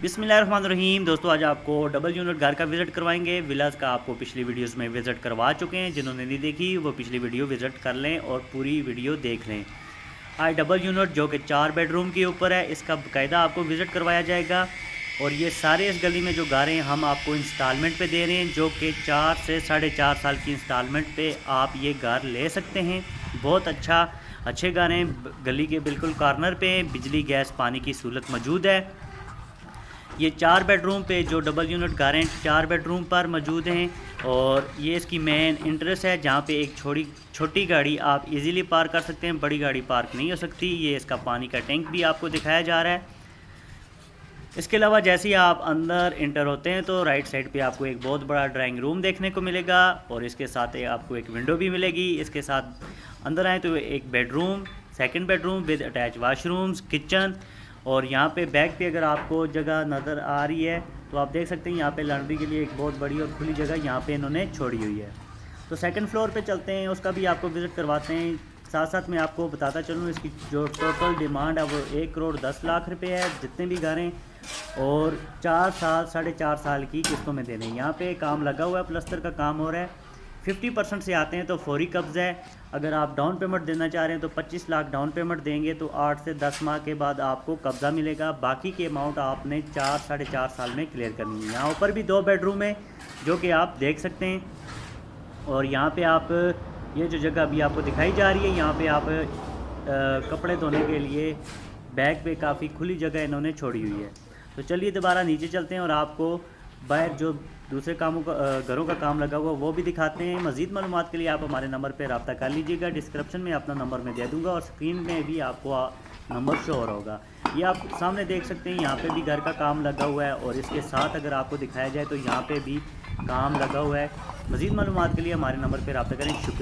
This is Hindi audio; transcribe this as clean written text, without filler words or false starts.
बिस्मिल्लाहिर्रहमानिर्रहीम। दोस्तों आज आपको डबल यूनिट घर का विज़िट करवाएंगे। विलास का आपको पिछली वीडियोस में विज़िट करवा चुके हैं। जिन्होंने नहीं देखी वो पिछली वीडियो विज़िट कर लें और पूरी वीडियो देख लें। आज डबल यूनिट जो कि 4 बेडरूम के ऊपर है, इसका बाकायदा आपको विज़िट करवाया जाएगा। और ये सारे इस गली में जो घर हैं हम आपको इंस्टॉलमेंट पे दे रहे हैं, जो कि 4 से 4.5 साल की इंस्टॉलमेंट पे आप ये घर ले सकते हैं। बहुत अच्छे घर हैं, गली के बिल्कुल कॉर्नर पे बिजली गैस पानी की सहूलत मौजूद है। ये 4 बेडरूम पे जो डबल यूनिट घर हैं 4 बेडरूम पर मौजूद हैं। और ये इसकी मेन इंट्रेंस है, जहाँ पे एक छोटी गाड़ी आप इजीली पार्क कर सकते हैं, बड़ी गाड़ी पार्क नहीं हो सकती। ये इसका पानी का टैंक भी आपको दिखाया जा रहा है। इसके अलावा जैसे ही आप अंदर इंटर होते हैं तो राइट साइड पे आपको एक बहुत बड़ा ड्राइंग रूम देखने को मिलेगा और इसके साथ आपको एक विंडो भी मिलेगी। इसके साथ अंदर आए तो एक bedroom, second bedroom with attach washrooms, kitchen. और यहाँ पे बैक पे अगर आपको जगह नज़र आ रही है तो आप देख सकते हैं यहाँ पे लॉन्ड्री के लिए एक बहुत बड़ी और खुली जगह यहाँ पे इन्होंने छोड़ी हुई है। तो सेकंड फ्लोर पे चलते हैं, उसका भी आपको विज़िट करवाते हैं। साथ साथ मैं आपको बताता चलूँ इसकी जो टोटल डिमांड है वो 1,10,00,000 रुपये है, जितने भी घर हैं। और 4 साल 4.5 साल की किस्तों में देने। यहाँ पे काम लगा हुआ है, प्लस्तर का काम हो रहा है। 50% से आते हैं तो फौरी कब्ज़ा है। अगर आप डाउन पेमेंट देना चाह रहे हैं तो 25 लाख डाउन पेमेंट देंगे तो 8 से 10 माह के बाद आपको कब्ज़ा मिलेगा। बाकी की अमाउंट आपने 4 4.5 साल में क्लियर करनी है। यहाँ ऊपर भी 2 बेडरूम है जो कि आप देख सकते हैं। और यहाँ पे आप ये जो जगह अभी आपको दिखाई जा रही है, यहाँ पे आप कपड़े धोने के लिए बैक पे काफ़ी खुली जगह इन्होंने छोड़ी हुई है। तो चलिए दोबारा नीचे चलते हैं और आपको बाहर जो दूसरे कामों का घरों का काम लगा हुआ वो भी दिखाते हैं। मज़ीद मालूमात के लिए आप हमारे नंबर पर रब्ता कर लीजिएगा। डिस्क्रिप्शन में अपना नंबर मैं दे दूँगा और स्क्रीन में भी आपको नंबर शो हो रहा होगा। ये आप सामने देख सकते हैं, यहाँ पे भी घर का काम लगा हुआ है। और इसके साथ अगर आपको दिखाया जाए तो यहाँ पे भी काम लगा हुआ है। मज़ीद मालूमात के लिए हमारे नंबर पर रब्ता करें। शुक्रिया।